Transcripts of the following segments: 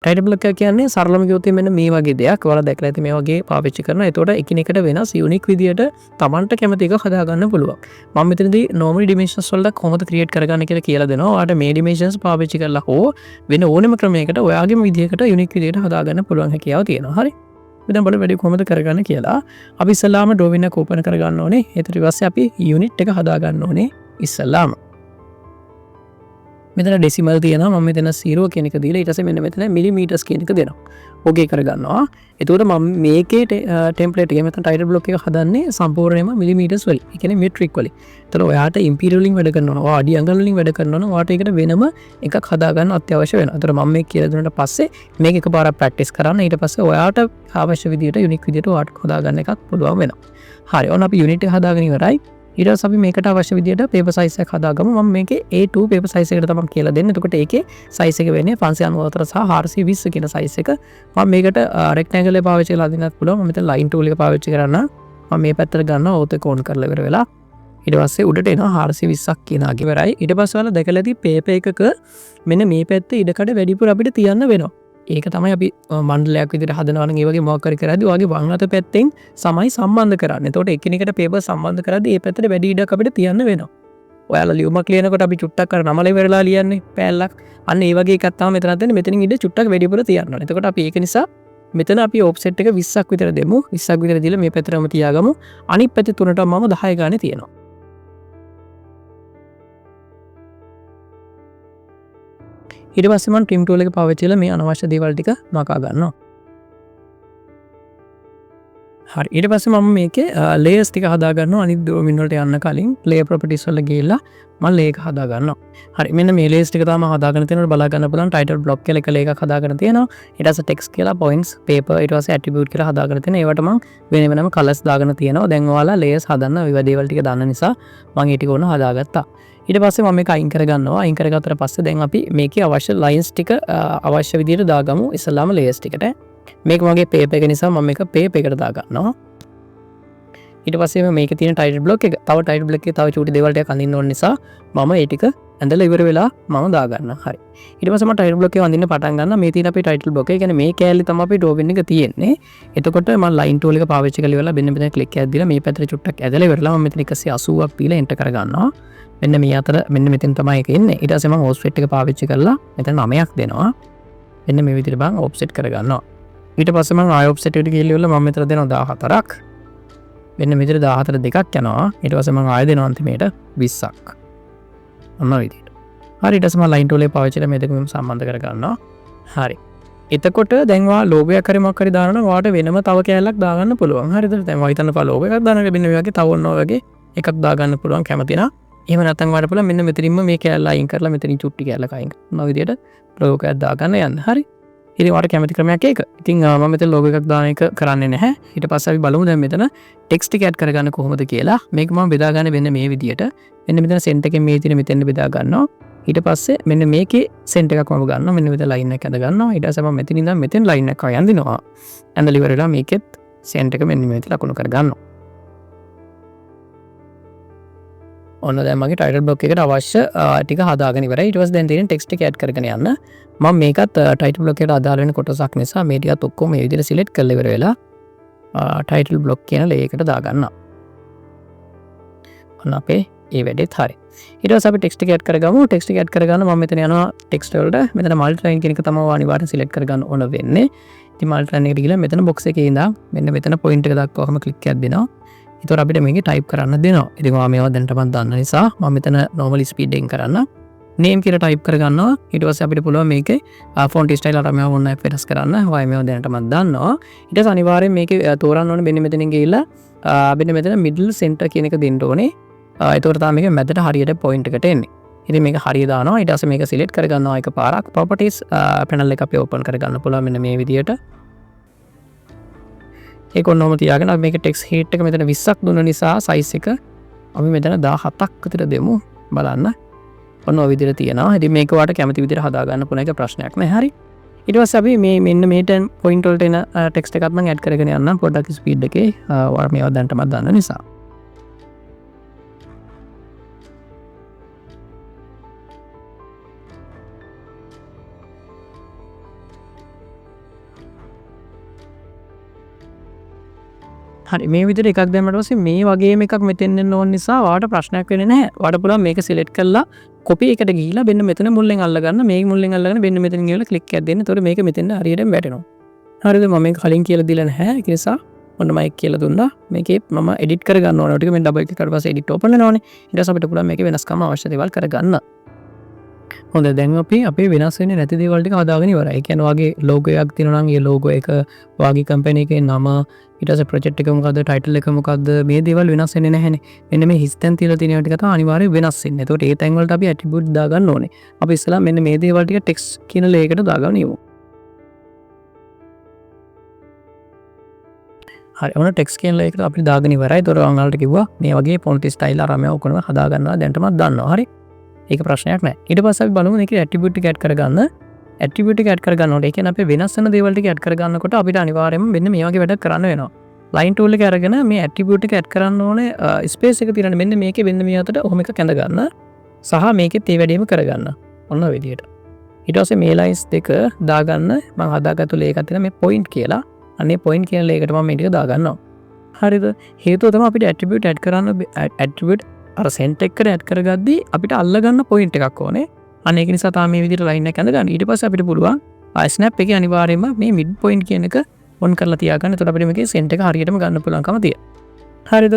Title block එක කියන්නේ සරලම කිව්වොත් මෙන්න මේ වගේ දෙයක්. ඔයාලා දැකලා ඇති මේ වගේ පාවිච්චි කරනවා. එතකොට එකිනෙකට වෙනස් යුනික් විදියට Tamanට කැමති එක හදාගන්න පුළුවන්. මම මෙතනදී normal dimensions වලට කොහොමද create කරගන්න කියලා දෙනවා. ඔයාලට මේ dimensions පාවිච්චි කරලා හෝ වෙන ඕනෙම ක්‍රමයකට ඔයාගේම විදියකට යුනික් විදියට හදාගන්න පුළුවන් හැකියාව තියෙනවා. හරි. දැන් බලමු වැඩි කොහොමද කරගන්න කියලා. අපි ඉස්සලාම drawing එක open කරගන්න ඕනේ. ඊට පස්සේ අපි unit එක හදාගන්න ඕනේ ඉස්සලාම. මෙතන ඩෙසිමල් තියෙනවා. මම මෙතන 0 කියන එක දීලා ඊට පස්සේ මෙන්න මෙතන මිලිමීටර්ස් කියන එක දෙනවා. ඕකේ කරගන්නවා. එතකොට මම මේකේ ටෙම්ප්ලේට් එක මෙතන ටයිටල් බ්ලොක් එක හදන්නේ සම්පූර්ණයෙන්ම මිලිමීටර්ස් වලින්. ඒ කියන්නේ මෙට්‍රික් වලින්. එතකොට ඔයාට ඉම්පීරියල් වලින් වැඩ කරනවා. ඔයා අඩි අඟල් වලින් වැඩ කරනවා නම් ඔයාට ඒකට වෙනම එකක් හදාගන්න අත්‍යවශ්‍ය වෙනවා. එතකොට මම මේක කියලා දුන්නාට පස්සේ මේක එකපාරක් ප්‍රැක්ටිස් කරන්න. ඊට පස්සේ ඔයාට අවශ්‍ය විදියට යුනික් විදියට ඔයාට හදාගන්න එකක් පුළුවන් වෙනවා. හරි. ඔන්න අපි යුනිට් එක හදාගෙන ඉවරයි. ඊට පස්සේ අපි මේකට අවශ්‍ය විදියට පේපර් සයිස් එක හදාගමු. මම මේකේ A2 පේපර් සයිස් එකට තමයි කියලා දෙන්නේ. එතකොට ඒකේ සයිස් එක වෙන්නේ 594 සහ 420 කියන සයිස් එක. මම මේකට රෙක්ටැන්ගල් එක පාවිච්චි කරලා අදින්නත් පුළුවන්. මම මෙතන ලයින් ටූල් එක පාවිච්චි කරන්න. මම මේ පැත්තට ගන්නවා ඕත් එක ඕන් කරලා ඉවර වෙලා. ඊට පස්සේ උඩට එනවා 420ක් කියන එක ඉවරයි. ඊට පස්සේ ඔයාලා දැකලා ඇති පේපර් එකක මෙන්න මේ පැත්තේ ඉඩකඩ වැඩිපුර අපිට තියන්න වෙනවා. ඒක තමයි අපි මණ්ඩලයක් විදිහට හදනවා නම් ඒ වගේ මොකක් හරි කරද්දී ඔයාගේ වම් අත පැත්තෙන් සමයි සම්බන්ධ කරන්නේ. එතකොට එකිනෙකට පේපර් සම්බන්ධ කරද්දී මේ පැත්තට වැඩි ඉඩක් අපිට තියන්න වෙනවා. ඔයාලා ලියුමක් ලියනකොට අපි චුට්ටක් අර නමල ඉවරලා ලියන්නේ පෑල්ලක්. අන්න ඒ වගේ එකක් තමයි මෙතනත් දෙන්නේ. මෙතනින් ඉඩ චුට්ටක් වැඩිපුර තියන්න ඕනේ. එතකොට අපි ඒක නිසා මෙතන අපි ඔෆ්සෙට් එක 20ක් විතර දෙමු. 20ක් විතර දීලා මේ පැත්තටම තියාගමු. අනිත් පැත්තේ තුනට මම 10 ගානේ තියනවා. ඊට පස්සේ මම trim tool එක පාවිච්චි කරලා මේ අනවශ්‍ය දේවල් ටික මකා ගන්නවා. හරි. ඊට පස්සේ මම මේකේ layers ටික හදා ගන්නවා. අනිත් domain වලට යන්න කලින් layer properties වල ගිහලා මම layer එක හදා ගන්නවා. හරි. මෙන්න මේ layers ටික තමයි හදාගෙන තියෙනවා. බලා ගන්න පුළුවන් title block කියලා එක layer එකක් හදාගෙන තියෙනවා. ඊට පස්සේ text කියලා points paper ඊට පස්සේ attribute කියලා හදාගෙන තියෙනවා. ඒවට මම වෙන වෙනම colors දාගෙන තියෙනවා. දැන් ඔයාලා layers හදන්න ඔය දේවල් ටික දන්න නිසා මම ඒ ටික ඕන හදාගත්තා. ඊට පස්සේ මම මේක අයින් කරගන්නවා. අයින් කරගත්තට පස්සේ දැන් අපි මේකේ අවශ්‍ය lines ටික අවශ්‍ය විදිහට දාගමු ඉස්සලාම layers ටිකට. මේක මගේ paper එක නිසා මම මේක paper එකට දාගන්නවා. ඊට පස්සේ මේකේ තියෙන title block එක තව title block එකේ තව චූටි දේවල් ටිකක් අඳින්න ඕන නිසා මම ඒ ටික ඇඳලා ඉවර වෙලා මම දාගන්නවා. හරි. ඊට පස්සේ මම title block එක අඳින්න පටන් ගන්නවා. මේ තියෙන අපේ title block එක. ඒ කියන්නේ මේ කෑල්ලේ තමයි අපේ drawing එක තියෙන්නේ. එතකොට මම line tool එක පාවිච්චි කරලා ඉවරලා මෙන්න click එකක් දීලා මේ පැත්තට චුට්ටක් ඇදලා ඉවරලා මම මෙතන 180ක් දීලා enter කරගන්නවා. මෙන්න මේ අතර මෙන්න මෙතෙන් තමයි එක එන්නේ. ඊට පස්සේ මම offset එක පාවිච්චි කරලා මෙතන 9ක් දෙනවා. මෙන්න මේ විදිහට මම offset කරගන්නවා. ඊට පස්සේ මම ආය offset එකට ගිහිල්ලා ඉවරලා මම මෙතන දෙනවා 14ක්. මෙන්න මෙතන 14 දෙකක් යනවා. ඊට පස්සේ මම ආය දෙනවා අන්තිමේට 20ක්. අන්න විදිහට. හරි. ඊට පස්සේ මම line tool එක පාවිච්චි කරලා මේ දෙකම සම්බන්ධ කරගන්නවා. හරි. එතකොට දැන් ඔයා logo එකක් හරි මොකක් හරි දානවා නම් ඔයාට වෙනම තව කෑල්ලක් දාගන්න පුළුවන්. හරිද? දැන් ඔයා හිතන්න logo එකක් දානවා මෙන්න මේ වගේ තව ඔන්න ඔය වගේ එකක් දාගන්න පුළුවන් කැමති නම්. එහෙම නැත්නම් ඔයාලට පුළුවන් මෙන්න මෙතනින්ම මේ කෑල්ල අයින් කරලා මෙතනින් චුට්ටි කෑල්ලක් අයින් කරනවා විදියට logo එකක් දාගන්න යන්න. හරි. ඉතින් ඔයාලට කැමති ක්‍රමයක් ඒක. ඉතින් මම මෙතන logo එකක් දාන එක කරන්නේ නැහැ. ඊට පස්සේ අපි බලමු දැන් මෙතන text එක add කරගන්න කොහොමද කියලා. මේක මම බෙදා ගන්න වෙන්නේ මේ විදියට. මෙන්න මෙතන cent එකෙන් මේ තියෙන මෙතෙන්ට බෙදා ගන්නවා. ඊට පස්සේ මෙන්න මේකේ cent එකක් මම ගන්නවා. මෙන්න මෙතන line එකක් ඇඳ ගන්නවා. ඊට පස්සේ මම මෙතන ඉඳන් මෙතෙන් line එකක් අයන් දෙනවා. ඇඳලා ඉවර වෙලා මේකෙත් cent එක මෙන්න මෙතන ලකුණු කර ගන්නවා. ඔන්න දැන් මගේ title block එකට අවශ්‍ය ටික හදාගෙන ඉවරයි. ඊට පස්සේ දැන් තියෙන text එක add කරගෙන යන්න. මම මේකත් title block එකට අදාළ වෙන කොටසක් නිසා මේ ටිකත් ඔක්කොම මේ විදිහට select කරලා ඉවර වෙලා title block කියන layer එකට දාගන්නවා. ඔන්න අපේ ඒ වැඩේත් හරි. ඊට පස්සේ අපි text එක add කරගමු. text එක add කරගන්න මම මෙතන යනවා text වලට. මෙතන multiline කියන එක තමයි අනිවාර්යෙන් select කරගන්න ඕන වෙන්නේ. ඉතින් multiline එකට ගිහලා මෙතන box එකේ ඉඳන් මෙන්න මෙතන point එක දක්වාම click එකක් දෙනවා. ඒතකොට අපිට මේකේ type කරන්න දෙනවා. ඉතින් ඔයා මේවා දැනටමත් දන්න නිසා මම මෙතන normal speed එකෙන් කරන්න. name කියලා type කරගන්නවා. ඊට පස්සේ අපිට පුළුවන් මේකේ font style අර මේවා ඕන වෙනස් කරන්න. ඔයා මේවා දැනටමත් දන්නවා. ඊට පස්සේ අනිවාර්යෙන් මේකේ තෝරන්න ඕනේ මෙන්න මෙතනින් ගිහිල්ලා මෙන්න මෙතන middle center කියන එක දෙන්න ඕනේ. ඒතකොට තමයි මේක මැදට හරියට point එකට එන්නේ. ඉතින් මේක හරිය දානවා. ඊට පස්සේ මේක select කරගන්නවා එකපාරක්. properties panel එක අපි open කරගන්න පුළුවන් මෙන්න මේ විදියට. ඒක ඔන්නෝම තියාගෙන අපි මේක text height එක මෙතන 20ක් දුන්න නිසා size එක අපි මෙතන 17ක් විතර දෙමු බලන්න. ඔන්න ඔය විදිහට තියෙනවා. ඉතින් මේක ඔයාලට කැමති විදිහට හදා ගන්න පුළුවන් එක ප්‍රශ්නයක් නෑ. හරි. ඊට පස්සේ අපි මේ මෙන්න මේ point වලට එන text එකත් මම add කරගෙන යන්නම් පොඩ්ඩක් speed එකේ. ඔයාලා මේවා දැනටමත් දන්න නිසා. හරි මේ විදිහට එකක් දැම්මට පස්සේ මේ වගේම එකක් මෙතෙන් එන්න ඕන නිසා ඔයාලට ප්‍රශ්නයක් වෙන්නේ නැහැ. ඔයාලට පුළුවන් මේක සිලෙක්ට් කරලා කොපි එකට ගිහිල්ලා මෙන්න මෙතන මුල්ලෙන් අල්ල ගන්න. මේක මුල්ලෙන් අල්ලගෙන මෙන්න මෙතන ගිහලා ක්ලික් එකක් දෙන්න. එතකොට මේක මෙතෙන් හරියටම වැටෙනවා. හරිද? මම මේක කලින් කියලා දීලා නැහැ. ඒක නිසා ඔන්න මයික් කියලා දුන්නා. මේකේ මම එඩිට් කර ගන්න ඕන. ටික මේ ඩබල් ක්ලික් කරලා පස්සේ එඩිට් ඕපන් වෙනවනේ. ඊට පස්සේ අපිට පුළුවන් මේකේ වෙනස්කම් අවශ්‍ය දේවල් කරගන්න. හොඳයි දැන් අපි අපේ වෙනස් වෙන්නේ නැති දේවල් ටික හදාගෙන ඉවරයි. ඒ කියන්නේ ඔයාගේ ලෝගෝ එකක් තියෙනවා නම් ඒ ලෝගෝ එක ඔයාගේ කම්පැනි එකේ නම ඊට පස්සේ ප්‍රොජෙක්ට් එක මොකද්ද ටයිටල් එක මොකද්ද මේ දේවල් වෙනස් වෙන්නේ නැහැනේ. මෙන්න මේ හිස්තැන් තියලා තියෙන ටික තමයි අනිවාර්යයෙන් වෙනස් වෙන්නේ. ඒකට ඒ තැන් වලට අපි ඇට්‍රිබියුට් දාගන්න ඕනේ. අපි ඉස්සලා මෙන්න මේ දේවල් ටික ටෙක්ස්ට් කියන ලේයකට දාගන්න යමු. හරි ඔන්න ටෙක්ස්ට් කියන ලේයකට අපි දාගෙන ඉවරයි. ඒතකොට මම ඔයාලට කිව්වා මේ වගේ ෆොන්ට් ස්ටයිල් අරම ඔක්කොම හදාගන්නවා දැන්ටමත් දන්නවා. හරි ඒක ප්‍රශ්නයක් නැහැ. ඊට පස්සේ අපි බලමු මේකේ ඇට්‍රිබියුට් ටික ඇඩ් කරගන්න. ඇට්‍රිබියුට් ටික ඇඩ් කරගන්නකොට ඒ කියන්නේ අපි වෙනස් වෙන දේවල් ටික ඇඩ් කරගන්නකොට අපිට අනිවාර්යයෙන්ම මෙන්න මේ වගේ වැඩක් කරන්න වෙනවා. ලයින් ටූල් එක අරගෙන මේ ඇට්‍රිබියුට් එක ඇඩ් කරන්න ඕනේ ස්පේස් එක තියෙනවා. මෙන්න මේකේ වෙන්න මේ අතට ඔහොම එක කැඳ ගන්න. සහ මේකෙත් ඒ වැඩේම කරගන්න. ඔන්න ඔය විදිහට. ඊට පස්සේ මේ ලයින්ස් දෙක දාගන්න මම හදාගත්තු ලේකක් තියෙනවා මේ පොයින්ට් කියලා. අනේ පොයින්ට් කියන ලේකට මම මේ ටික දාගන්නවා. හරිද? හේතුව තමයි අපිට ඇට්‍රිබියුට් ඇඩ් කරන්න ඇට්‍රිබියුට් අර සෙන්ට් එකට ඇඩ් කරගද්දී අපිට අල්ලගන්න පොයින්ට් එකක් ඕනේ. අන්න ඒක නිසා තමයි මේ විදිහට ලයින් එක ඇඳගන්න. ඊට පස්සේ අපිට පුළුවන් ස්නැප් එකේ අනිවාර්යයෙන්ම මේ මිඩ් පොයින්ට් කියන එක ඔන් කරලා තියාගන්න. එතකොට අපිට මේකේ සෙන්ට් එක හරියටම ගන්න පුළුවන්කම තියෙනවා. හරිද?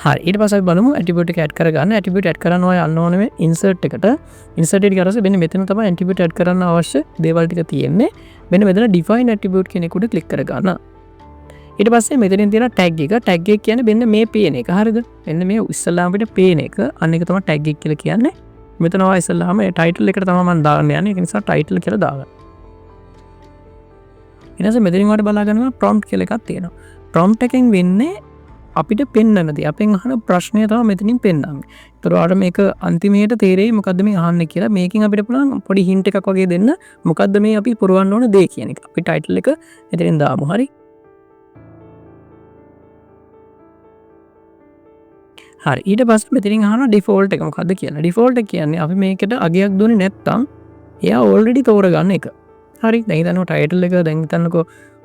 හරි ඊට පස්සේ අපි බලමු ඇට්‍රිබියුට් එක ඇඩ් කරගන්න. ඇට්‍රිබියුට් ඇඩ් කරන්න ඔය යන්න ඕනේ මේ ඉන්සර්ට් එකට. ඉන්සර්ට් එකට ගියාට පස්සේ මෙන්න මෙතන තමයි ඇට්‍රිබියුට් ඇඩ් කරන්න අවශ්‍ය දේවල් ටික තියෙන්නේ. මෙන්න මෙතන ඩිෆයින් ඇට්‍රිබියුට් කියන එකට ක්ලික් කරගන්න. ඊට පස්සේ මෙතනින් තියෙන ටැග් එක. ටැග් එක කියන්නේ මෙන්න මේ පේන එක. හරිද? මෙන්න මේ ඉස්සල්ලාම අපිට පේන එක. අන්න එක තමයි ටැග් එක කියලා කියන්නේ. මෙතන ඔය ඉස්සල්ලාම ඒ ටයිටල් එකට තමයි මම දාන්න යන්නේ. ඒක නිසා ටයිටල් කියලා දාගන්න. ඊට පස්සේ මෙතනින් ඔයාලට බලා ගන්නවා ප්‍රොම්ප්ට් කියලා එකක් තියෙනවා. ප්‍රොම්ප්ට් එකෙන් වෙන්නේ අපිට පෙන්වන දේ. අපෙන් අහන ප්‍රශ්නය තමයි මෙතනින් පෙන්වන්නේ. ඒතර ඔයාලට මේක අන්තිමේට තේරෙයි මොකද්ද මේ අහන්නේ කියලා. මේකෙන් අපිට පුළුවන් පොඩි හින්ට් එකක් වගේ දෙන්න. මොකද්ද මේ අපි පුරවන්න ඕන දේ කියන එක. අපි ටයිටල් එක මෙතනින් දාමු. හරි? හරි ඊට පස්සේ මෙතනින් අහනවා ඩිෆෝල්ට් එක මොකද්ද කියලා. ඩිෆෝල්ට් එක කියන්නේ අපි මේකට අගයක් දුන්නේ නැත්නම් එයා ඕල්රෙඩි තෝරගන්න එක. හරි දැන් හිතන්නකො ටයිටල් එක දැන් හිතන්නකො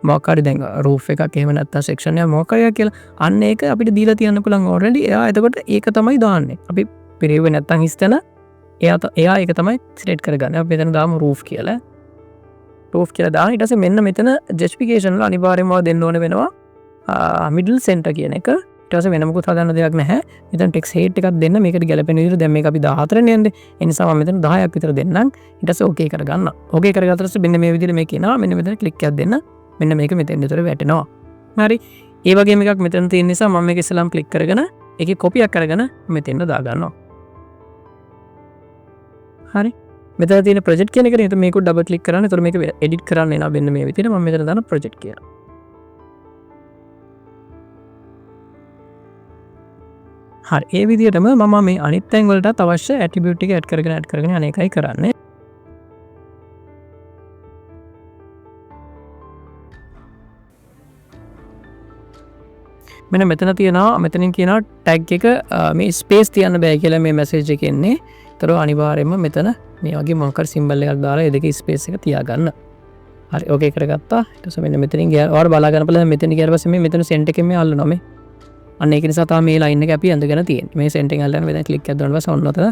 මොකක් හරි දැන් රූෆ් එකක් එහෙම නැත්නම් සෙක්ෂන් එක මොකක් හරි කියලා. අන්න ඒක අපිට දීලා තියන්න පුළුවන් ඕල්රෙඩි. එයා එතකොට ඒක තමයි දාන්නේ. අපි පිරෙව්වේ නැත්නම් හිස්තන එයා ඒක තමයි සිලෙක්ට් කරගන්නේ. අපි මෙතන දාමු රූෆ් කියලා. රූෆ් කියලා දාන ඊට පස්සේ මෙන්න මෙතන ජස්ටිෆිකේෂන් වල අනිවාර්යයෙන්ම දෙන්න ඕන වෙනවා මිඩල් සෙන්ටර් කියන එක. ඊට පස්සේ වෙන මොකුත් හදන්න දෙයක් නැහැ. මෙතන ටෙක්ස්ට් හේට් එකක් දෙන්න මේකට ගැලපෙන විදිහට. දැන් මේක අපි 14 නේ යන්නේ. ඒ නිසා මම මෙතන 10ක් විතර දෙන්නම්. ඊට පස්සේ ඕකේ කරගන්න. ඕකේ කරගත්තට පස්සේ මෙන්න මේ විදිහට මේක එනවා. මෙන්න මෙතන ක්ලික් එකක් දෙන්න. මෙන්න මේක මෙතෙන් විතර වැටෙනවා. හරි. ඒ වගේම එකක් මෙතන තියෙන නිසා මම මේක ඉස්සලම් ක්ලික් කරගෙන ඒකේ කොපියක් කරගෙන මෙතෙන්ට දාගන්නවා. හරි. මෙතන තියෙන ප්‍රොජෙක්ට් කියන එකට මේක ඩබල් ක්ලික් කරන්න. එතකොට මේක එඩිට් කරන්න එනවා. මෙන්න මේ විදිහට මම මෙතන දාන ප්‍රොජෙක්ට් කියලා. හරි ඒ විදිහටම මම මේ අනිත් තැන් වලටත් අවශ්‍ය ඇට්‍රිබියුට් ටික ඇඩ් කරගෙන අනේකයි කරන්නේ. මෙන්න මෙතන තියෙනවා මෙතනින් කියනවා ටැග් එක මේ ස්පේස් තියන්න බෑ කියලා මේ මැසේජ් එකේ එන්නේ. ඒතර අනිවාර්යයෙන්ම මෙතන මේ වගේ මොකක් හරි සිම්බල් එකක් දාලා ඒ දෙකේ ස්පේස් එක තියාගන්න. හරි ඕකේ කරගත්තා. ඊට පස්සේ මෙන්න මෙතනින් ගියා. ඔයාලා බලා ගන්න බලන්න මෙතන ගියාට පස්සේ මේ මෙතන සෙන්ට් එකෙන් මේ අල්ලනවා මේ. අන්න ඒක නිසා තමයි මේ ලයින් එක අපි ඇඳගෙන තියෙන්නේ. මේ සෙන්ට් එකෙන් අල්ලගෙන මෙතන ක්ලික් එකක් දාන්න පස්සේ ඔන්න ඔතන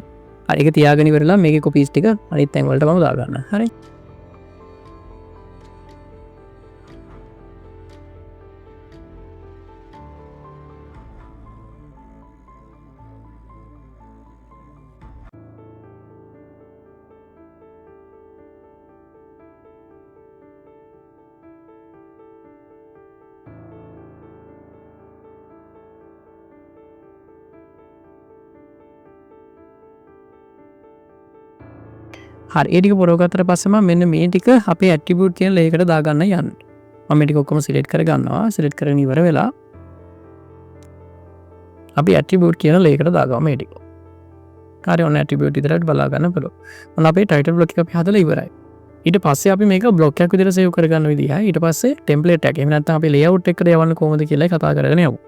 හරි ඒක තියාගෙන ඉවරලා මේකේ කොපීස් ටික අනිත් තැන් වලට මම දාගන්නවා. හරි. හරි ඒ ටික පුරවගත්තට පස්සේ මම මෙන්න මේ ටික අපේ ඇට්‍රිබියුට් කියන ලේයකට දාගන්න යන්නේ. මම මේ ටික ඔක්කොම සිලෙක්ට් කරගන්නවා. සිලෙක්ට් කරගෙන ඉවර වෙලා අපි ඇට්‍රිබියුට් කියන ලේයකට දාගමු මේ ටික. හරි ඔන්න ඇට්‍රිබියුට් විතරට බලා ගන්න පුළුවන්. ඔන්න අපේ ටයිටල් බ්ලොක් එක අපි හදලා ඉවරයි. ඊට පස්සේ අපි මේක බ්ලොක් එකක් විදිහට සේව් කරගන්න විදිහයි. ඊට පස්සේ ටෙම්ප්ලේට් එක. එහෙම නැත්නම් අපි ලේඅවුට් එකට යවන්න කොහොමද කියලා කතා කරගෙන යමු.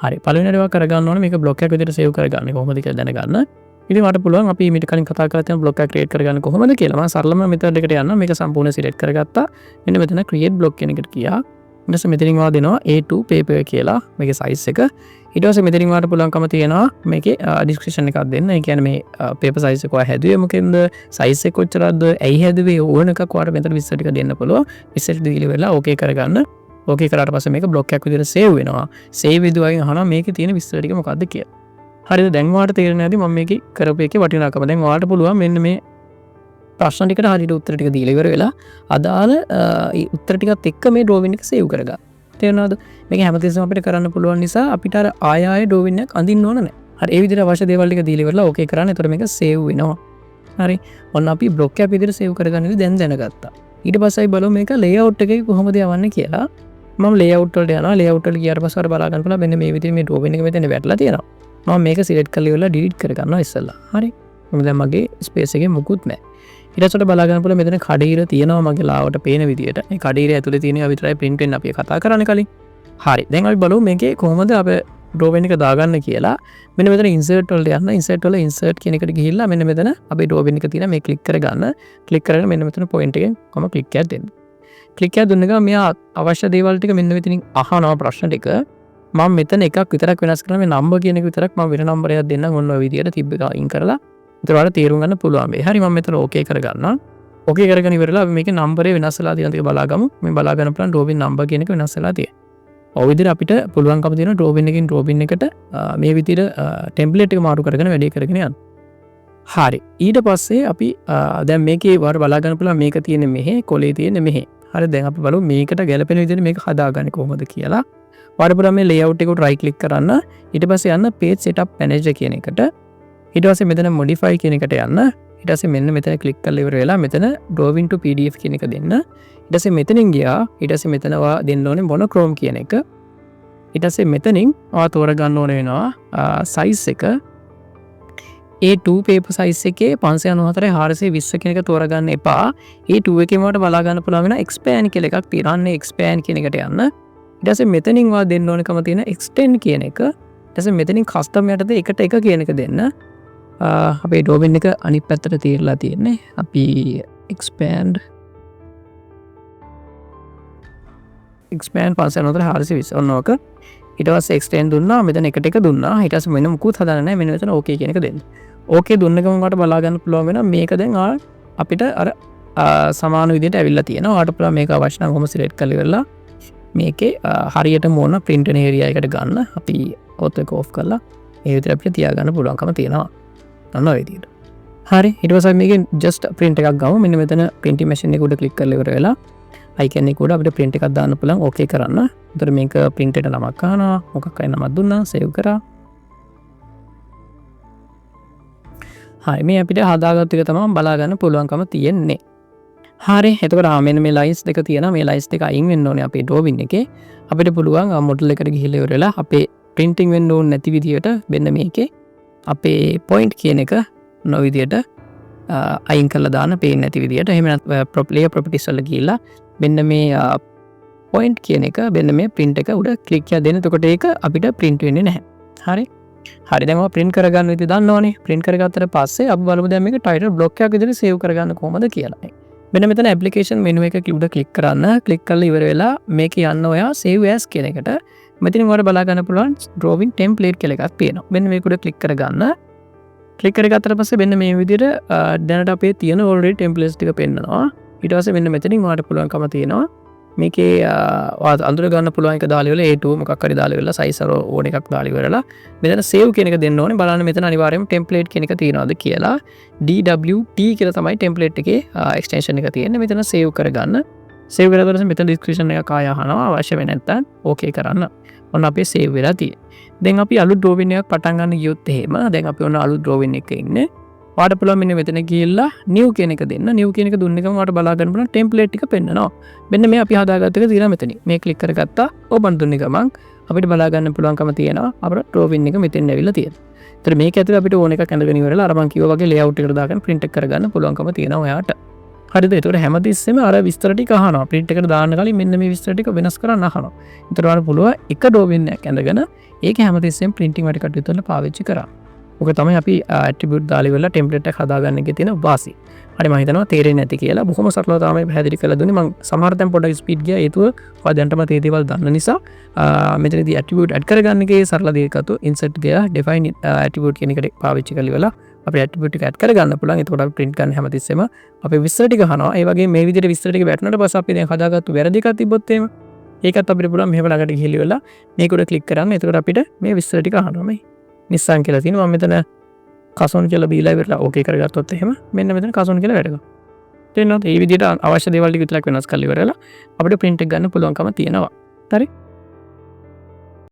හරි පළවෙනි දේ කරගන්න ඕනේ මේක බ්ලොක් එකක් විදිහට සේව් කරගන්නේ කොහොමද කියලා දැනගන්න. ඉතින් මට පුළුවන් අපි මීට කලින් කතා කරලා තියෙන බ්ලොක් එකක් ක්‍රියේට් කරගන්න කොහොමද කියලා. මම සරලම මෙතඩ් එකට යනවා. මේක සම්පූර්ණ සිලෙක්ට් කරගත්තා. මෙන්න මෙතන ක්‍රියේට් බ්ලොක් කියන එකට ගියා. ඊට පස්සේ මෙතනින් වා දෙනවා A2 paper කියලා මේකේ size එක. ඊට පස්සේ මෙතනින් වාට පුළුවන්කම තියෙනවා මේකේ description එකක් දෙන්න. ඒ කියන්නේ මේ paper size එක ඔයා හැදුවේ මොකෙන්ද? size එක කොච්චරද? ඇයි හැදුවේ? ඕන එකක් ඔයාට මෙතන විස්තර ටික දෙන්න පුළුවන්. විස්තර දීලා වෙලා okay කරගන්න. okay කරාට පස්සේ මේක block එකක් විදිහට save වෙනවා. save විදුවයින් අහනවා මේකේ තියෙන විස්තර ටික මොකක්ද කියලා. හරිද? දැන් ඔයාලට තේරෙන්නේ නැති මම මේකේ කරපු එකේ වටිනාකම. දැන් ඔයාලට පුළුවන් මෙන්න මේ ප්‍රශ්න ටිකට හරියට උත්තර ටික දීලා ඉවර වෙලා අදාළ උත්තර ටිකත් එක්ක මේ drawing එක save කරගන්න. තේරුණාද? මේක හැමතිස්සෙම අපිට කරන්න පුළුවන් නිසා අපිට අර ආය drawing එකක් අඳින්න ඕන නැහැ. හරි ඒ විදිහට අවශ්‍ය දේවල් ටික දීලා ඉවරලා okay කරන්න. එතකොට මේක save වෙනවා. හරි. ඔන්න අපි block එකක් විදිහට save කරගන්න ඉතින් දැන් දැනගත්තා. ඊට පස්සේ බලමු මේක layout එකේ කොහොමද යවන්නේ කියලා. මම layout වලට යනවා. layout වල ගියාට පස්සේ අර බලා ගන්න පුළුවන් මෙන්න මේ විදිහට මේ drawing එක මෙතන වැටලා තියෙනවා. මම මේක select කරලා ඉවරලා delete කරගන්නවා ඉස්සෙල්ලා. හරි. මම දැන් මගේ space එකේ මුකුත් නැහැ. ඊට පස්සේ බලා ගන්න පුළුවන් මෙතන කඩීර තියෙනවා මගේ ලාවට පේන විදියට. මේ කඩීර ඇතුලේ තියෙනවා විතරයි print වෙන්න අපි කතා කරන්නේ කලින්. හරි. දැන් අපි බලමු මේකේ කොහොමද අපි drawing එක දාගන්න කියලා. මෙන්න මෙතන insert වලට යන්න. insert වල insert කියන එකට ගිහිල්ලා මෙන්න මෙතන අපි drawing එක තියෙන මේ click කරගන්න. click කරගෙන මෙන්න මෙතන point එකෙන් කොහොම click එකක් දෙන්න. click එකක් දුන්න ගමන් මෙයා අවශ්‍ය දේවල් ටික මෙන්න මෙතනින් අහනවා ප්‍රශ්න ටික. මම මෙතන එකක් විතරක් වෙනස් කරනවා. මේ number කියන එක විතරක් මම වෙන number එකක් දෙන්නම්. ඔන්න ඔය විදියට තිබ්බ එක අයින් කරලා ඒතරවල තේරුම් ගන්න පුළුවන් මේ. හරි මම මෙතන okay කරගන්නවා. okay කරගෙන ඉවරලා අපි මේකේ number එක වෙනස් වෙලා තියෙන ටික බලා ගමු. මේ බලා ගන්න පුළුවන් drawing number කියන එක වෙනස් වෙලා තියෙනවා. ඔය විදිහට අපිට පුළුවන්කම තියෙනවා drawing එකකින් drawing එකට මේ විදිහට template එක මාරු කරගෙන වැඩේ කරගෙන යන්න. හරි. ඊට පස්සේ අපි දැන් මේකේ වාර බලා ගන්න පුළුවන් මේක තියෙන්නේ මෙහෙ, කොලේ තියෙන්නේ මෙහෙ. හරි දැන් අපි බලමු මේකට ගැලපෙන විදිහට මේක හදාගන්නේ කොහොමද කියලා. වාර පුළුවන් මේ layout එකට right click කරන්න. ඊට පස්සේ යන්න page setup manager කියන එකට. ඊට පස්සේ මෙතන modify කියන එකට යන්න. ඊට පස්සේ මෙන්න මෙතන click කරලා ඉවර වෙලා මෙතන drawing to pdf කියන එක දෙන්න. ඊට පස්සේ මෙතනින් ගියා. ඊට පස්සේ මෙතන ඔයා දෙන්න ඕනේ monochrome කියන එක. ඊට පස්සේ මෙතනින් ඔයා තෝරගන්න ඕනේ වෙනවා size එක A2 paper size එකේ 594/420 කියන එක තෝරගන්න එපා. A2 එකේම වට බලා ගන්න පුළුවන් වෙන expand කියලා එකක් තියෙනවා. අන්න expand කියන එකට යන්න. ඊට පස්සේ මෙතනින් ඔයා දෙන්න ඕනකම තියෙන extend කියන එක. ඊට පස්සේ මෙතනින් custom යටතේ එකට එක කියන එක දෙන්න. අපේ drawing එක අනිත් පැත්තට තියලා තියෙන්නේ. අපි expand 594/420 ඔන්න ඕක. ඊට පස්සේ extend දුන්නා. මෙතන එකට එක දුන්නා. ඊට පස්සේ මෙන්න මුකුත් හදාන්න නැහැ. මෙන්න මෙතන okay කියන එක දෙන්න. okay දුන්න ගමන් ඔයාලට බලා ගන්න පුළුවන් වෙනවා මේක දැන් අපිට අර සමාන විදිහට ඇවිල්ලා තියෙනවා. ඔයාලට පුළුවන් මේක අවශ්‍ය නම් කොහොම select කරලා ඉවරලා මේකේ හරියටම ඕන print වෙන area එකට ගන්න. අපි auto එක off කරලා ඒ විදිහට අපිට තියාගන්න පුළුවන්කම තියෙනවා. අන්න ඔය විදිහට. හරි. ඊට පස්සේ මේකෙන් just print එකක් ගමු. මෙන්න මෙතන printing machine එක උඩ click කරලා ඉවර වෙලා icon එක උඩ අපිට print එකක් දාන්න පුළුවන්. okay කරන්න. එතකොට මේක print එකට නමක් අහනවා. මොකක් හරි නමක් දුන්නා. save කරා. හරි මේ අපිට හදාගත්ත එක තමයි බලා ගන්න පුළුවන්කම තියෙන්නේ. හරි එතකොට මෙන්න මේ lines දෙක තියෙනවා. මේ lines දෙක අයින් වෙන්න ඕනේ අපේ drawing එකේ. අපිට පුළුවන් model එකට ගිහිල්ලා ඉවර වෙලා අපේ printing වෙන්න ඕනේ නැති විදියට මෙන්න මේකේ අපේ point කියන එක නො විදියට අයින් කරලා දාන්න පේන්නේ නැති විදියට. එහෙම නැත්නම් layer properties වල ගිහිල්ලා මෙන්න මේ point කියන එක මෙන්න මේ print එක උඩ click එකක් දෙන්න. එතකොට ඒක අපිට print වෙන්නේ නැහැ. හරි. හරි දැන් ඔය print කරගන්න විදිහ දන්නවනේ. print කරගත්තට පස්සේ අපි බලමු දැන් මේක title block එකක් විදිහට save කරගන්න කොහොමද කියලා. මෙන්න මෙතන application menu එක උඩ click කරන්න. click කරලා ඉවර වෙලා මේක යන්න ඔයා save as කියන එකට. මෙතනින් ඔයාලට බලා ගන්න පුළුවන් drawing template කියලා එකක් තියෙනවා. මෙන්න මේක උඩ click කරගන්න. click කරගත්තට පස්සේ මෙන්න මේ විදිහට දැනට අපේ තියෙන already templates ටික පෙන්නනවා. ඊට පස්සේ මෙන්න මෙතනින් ඔයාලට පුළුවන්කම තියෙනවා මේකේ අඳුර ගන්න පුළුවන් එක දාලා ඉවරලා A2 මොකක් හරි දාලා ඉවරලා size අර ඕන එකක් දාලා ඉවරලා මෙතන save කියන එක දෙන්න ඕනේ. බලන්න මෙතන අනිවාර්යයෙන්ම template කියන එක තියනවාද කියලා. DWT කියලා තමයි template එකේ extension එක තියෙන්නේ. මෙතන save කරගන්න. save කරලා ඊට පස්සේ මෙතන description එකක් ආය අහනවා. අවශ්‍ය වෙන්නේ නැත්නම් okay කරන්න. ඔන්න අපේ save වෙලා තියෙන්නේ. දැන් අපි අලුත් drawing එකක් පටන් ගන්න ගියොත් එහෙම දැන් අපි ඔන්න අලුත් drawing එකක ඉන්නේ. ඔයාලට පුළුවන් මෙන්න මෙතන ගිහිල්ලා new කියන එක දෙන්න. new කියන එක දුන්න ගමන් ඔයාලට බලා ගන්න පුළුවන් template ටික පෙන්නනවා. මෙන්න මේ අපි හදාගත්ත එක තියෙනවා මෙතනින්. මේ click කරගත්තා. open දුන්න ගමන් අපිට බලා ගන්න පුළුවන්කම තියෙනවා අපේ drawing එක මෙතෙන් ඇවිල්ලා තියෙනවා. ඒතර මේක ඇතුලේ අපිට ඕන එකක් ඇඳගෙන ඉවරලා අර මම කිව්වා වගේ layout එකට දාගෙන print එක කරගන්න පුළුවන්කම තියෙනවා ඔයාට. හරිද? ඒතකොට හැමතිස්සෙම අර විස්තර ටික අහනවා. print එකට දාන්න කලින් මෙන්න මේ විස්තර ටික වෙනස් කරන්න අහනවා. ඒතර ඔයාලට පුළුවන් එක drawing එකක් ඇඳගෙන ඒක හැමතිස්සෙම printing වැඩ කටයුතු වල පාවිච්චි කරා. ඔක තමයි අපි attribute දාලා ඉවරලා template එක හදාගන්න එකේ තියෙන වාසිය. හරි මම හිතනවා තේරෙන්නේ නැති කියලා. බොහොම සරලව තමයි පැහැදිලි කරලා දුන්නේ. මම සමහර තැන් පොඩ්ඩක් ස්පීඩ් ගියා. ඒතුව ඔයා දැනටම මේ දේවල් දන්න නිසා මෙතනදී ඇට්‍රිබියුට් ඇඩ් කරගන්න එකේ සරල දෙයක් අතු ඉන්සර්ට් ගියා ඩිෆයින් ඇට්‍රිබියුට් කියන එකට පාවිච්චි කරලා ඉවරලා අපේ ඇට්‍රිබියුට් එක ඇඩ් කරගන්න පුළුවන්. එතකොට අපි print කරන්න හැමතිස්සෙම අපේ විස්තර ටික අහනවා. ඒ වගේ මේ විදිහට විස්තර ටික වැටුණාට පස්සේ අපි දැන් හදාගත්තු වැරදි එකක් තිබ්බොත් එහෙම ඒකත් අපිට පුළුවන් මෙහෙම ළඟට ගිහිල්ලා ඉවරලා මේක උඩ ක්ලික් කරන්න. එතකොට අපිට මේ විස්තර ටික අහනවා. මේ නිස්සන් කියලා තියෙනවා. මම මෙතන කසොන් කියලා බීලා ඉවරලා ඕකේ කරගත්තොත් එහෙම මෙන්න මෙතන කසොන් කියලා වැඩ කරනවා. තේරෙනවද? මේ විදිහට අවශ්‍ය දේවල් ටික විතරක් වෙනස් කරලා ඉවරලා අපිට print එක ගන්න පුළුවන්කම තියෙනවා. හරි?